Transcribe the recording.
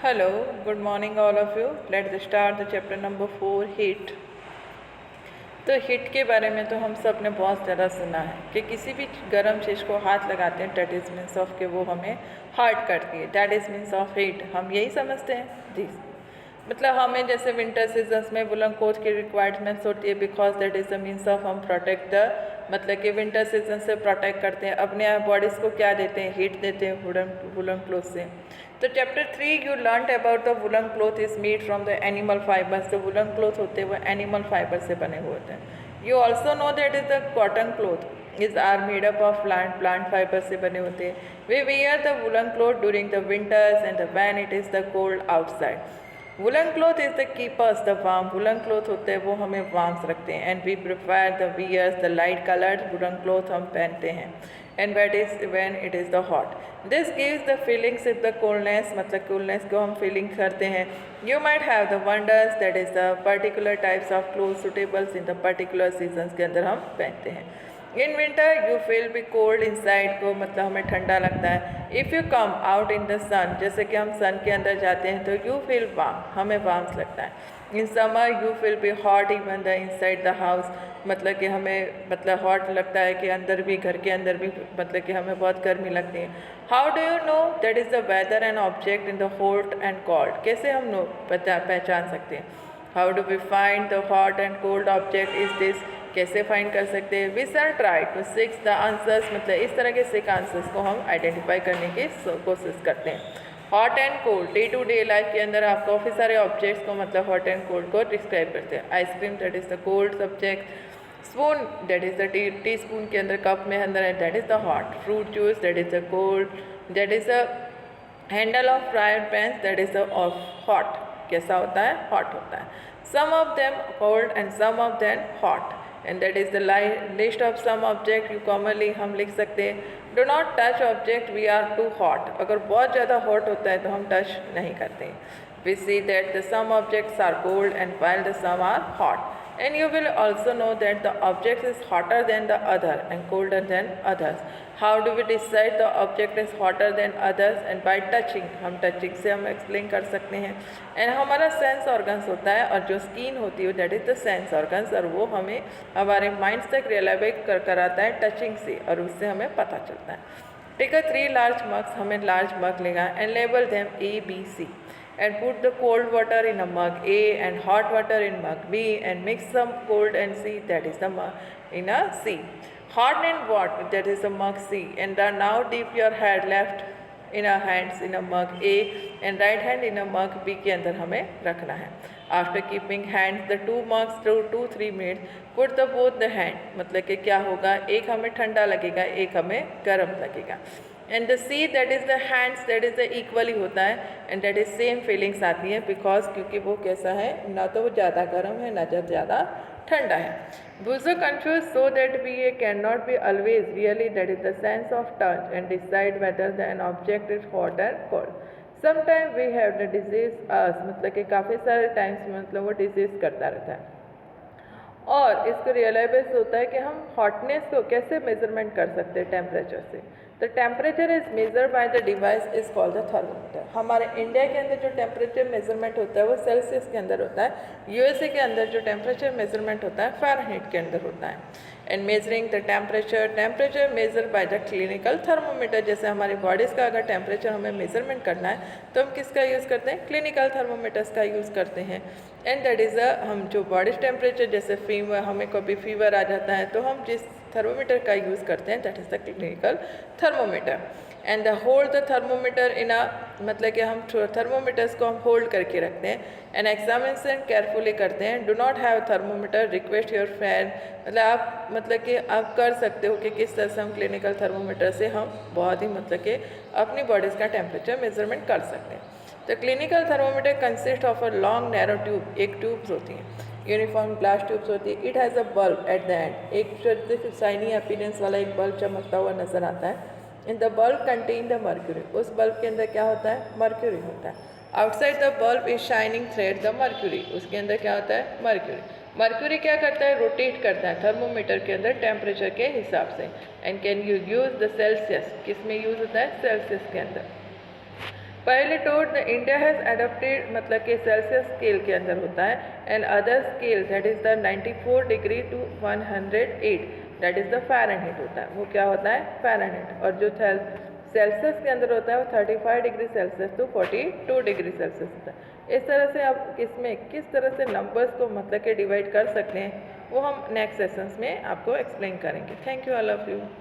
Hello, good morning all of you. Let's start the chapter number 4 heat. तो heat के बारे में तो हम सब ने बहुत ज़्यादा सुना है कि किसी भी गर्म चीज़ को हाथ लगाते हैं डैट इज़ मीन्स ऑफ कि वो हमें हर्ट करती है, that is means of heat. हम यही समझते हैं जी। मतलब हमें जैसे विंटर सीजन्स में वुलन कोट की रिक्वायरमेंट्स होती है because that is the means of हम प्रोटेक्ट द मतलब कि विंटर सीजन से प्रोटेक्ट करते हैं अपने बॉडीज़ को। क्या देते हैं? हीट देते हैं वुलन क्लोथ से। तो chapter 3 you learn about the woollen cloth is made from the animal fibres. जो वुलन क्लोथ होते हैं वो एनिमल फाइबर से बने हुए होते हैं। You also know that is the cotton cloth is are made up of plant fibre से बने होते हैं। We wear the woollen cloth during the winters and when it is the cold outside. Woollen cloth is the keepers the warm. Woollen cloth होते हैं वो हमें warms रखते हैं। And we prefer the wears the light coloured woollen cloth हम पहनते हैं। And what is when it is the hot this gives the feelings is the coldness मतलब कूलनेस को हम फीलिंग करते हैं। You might have the wonders that is the particular types of cloth suitables in the particular seasons के अंदर हम पहनते हैं। In winter you feel be cold inside को मतलब हमें ठंडा लगता है। If you come out in the sun जैसे कि हम सन के अंदर जाते हैं तो यू फील वार्म हमें वार्म्स लगता है। In summer you feel be hot even the inside the house मतलब कि हमें मतलब हॉट लगता है कि अंदर भी घर के अंदर भी मतलब कि हमें बहुत गर्मी लगती है। How do you know that is the weather and object in the hot and cold. कैसे हम पहचान सकते हैं? How do we find the hot and cold object is this. कैसे फाइंड कर सकते हैं? We shall try to six the answers मतलब इस तरह के सिक्स आंसर्स को हम आइडेंटिफाई करने की कोशिश करते हैं। Hot and cold day to day life के अंदर आप काफ़ी सारे ऑब्जेक्ट्स को मतलब हॉट एंड कोल्ड को डिस्क्राइब करते हैं। Ice cream that is the cold subject. Spoon that is the teaspoon के अंदर कप में अंदर है that is the hot. Fruit juice that is the cold. That is the handle of fryer pan that is the hot. कैसा होता है? Hot होता है। Some of them cold and some of them hot and that is the list of some object you commonly हम लिख सकते हैं। Do not touch object we are too hot. अगर बहुत ज़्यादा हॉट होता है तो हम टच नहीं करते हैं। We see that the some objects are cold and while the some are hot and you will also know that the object is hotter than the other and colder than others. How do we decide the object is hotter than others? And by touching हम touching से हम explain कर सकते हैं। and हमारा sense organs होता है और जो skin होती है that is the sense organs और वो हमें हमारे minds तक realize कराता है touching से और उससे हमें पता चलता है। Take a 3 large mugs हमें large mug लेगा and label them A, B, C. And put the cold water in a mug A and hot water in mug B and mix some cold and C that is the mug in a C. Hot and what that is the mug C. And then now dip your head left in a hands in a mug A and right hand in a mug B के अंदर हमें रखना है। After keeping hands the two mugs through 2-3 minutes put the both the hand मतलब कि क्या होगा? एक हमें ठंडा लगेगा एक हमें गर्म लगेगा। And the see that is the hands that is the equally होता है and that is same feelings आती है बिकॉज क्योंकि वो कैसा है ना तो वो ज़्यादा गर्म है ना ज़्यादा ठंडा है। बुजो confuse so that we can not be always really that is the sense of touch and decide whether the an object is hot and cold. Sometime we have the disease मतलब कि काफ़ी सारे टाइम्स मतलब वो disease करता रहता है। और इसको रियलाइज होता है कि हम हॉटनेस को कैसे मेजरमेंट कर सकते हैं टेम्परेचर से। The temperature is measured by the device is called the thermometer. हमारे इंडिया के अंदर जो टेम्परेचर मेजरमेंट होता है वो सेल्सियस के अंदर होता है। यूएसए के अंदर जो टेम्परेचर मेजरमेंट होता है फ़ारेनहीट के अंदर होता है। And measuring the temperature measure by the clinical thermometer. जैसे हमारी बॉडीज़ का अगर टेम्परेचर हमें मेजरमेंट करना है तो हम किसका यूज़ करते हैं? क्लिनिकल थर्मोमीटर्स का यूज़ करते हैं। एंड दैट इज़ हम जो बॉडी टेम्परेचर जैसे फीवर हमें कभी फीवर आ जाता है तो हम जिस थर्मोमीटर का यूज़ करते हैं that is the clinical thermometer. And the hold the thermometer in a मतलब कि हम थर्मोमीटर्स को हम होल्ड करके रखते हैं एंड एग्जामिनेशन केयरफुली करते हैं। Do not have thermometer request your friend मतलब आप मतलब कि आप कर सकते हो कि किस तरह से हम क्लिनिकल थर्मोमीटर से हम बहुत ही मतलब कि अपनी बॉडीज़ का टेम्परेचर मेजरमेंट कर सकते हैं। तो clinical thermometer consist of a long narrow tube. एक ट्यूब्स होती हैं यूनिफॉर्म ग्लास ट्यूब्स होती है। It has a bulb at the end. एक शाइनी अपीयरेंस वाला एक बल्ब चमकता हुआ नजर आता है। In the bulb contain the mercury. उस बल्ब के अंदर क्या होता है? मर्क्यूरी होता है। Outside the bulb is shining thread the mercury. उसके अंदर क्या होता है? मर्क्यूरी। मर्क्यूरी क्या करता है? रोटेट करता है थर्मोमीटर के अंदर टेम्परेचर के हिसाब से। And can you use the Celsius. किस में यूज़ होता है? सेल्सियस के अंदर। पहले taught the India has adapted मतलब कि सेल्सियस स्केल के अंदर होता है, and other scale that is the 94 degree to 108 that is the Fahrenheit होता है। वो क्या होता है? फ़ारेनहीट। और जो सेल्सियस के अंदर होता है वो 35 degree Celsius to 42 degree Celsius होता है। इस तरह से आप इसमें किस तरह से नंबर्स को मतलब कि डिवाइड कर सकते हैं वो हम नेक्स्ट सेशंस में आपको एक्सप्लेन करेंगे। Thank you all of you.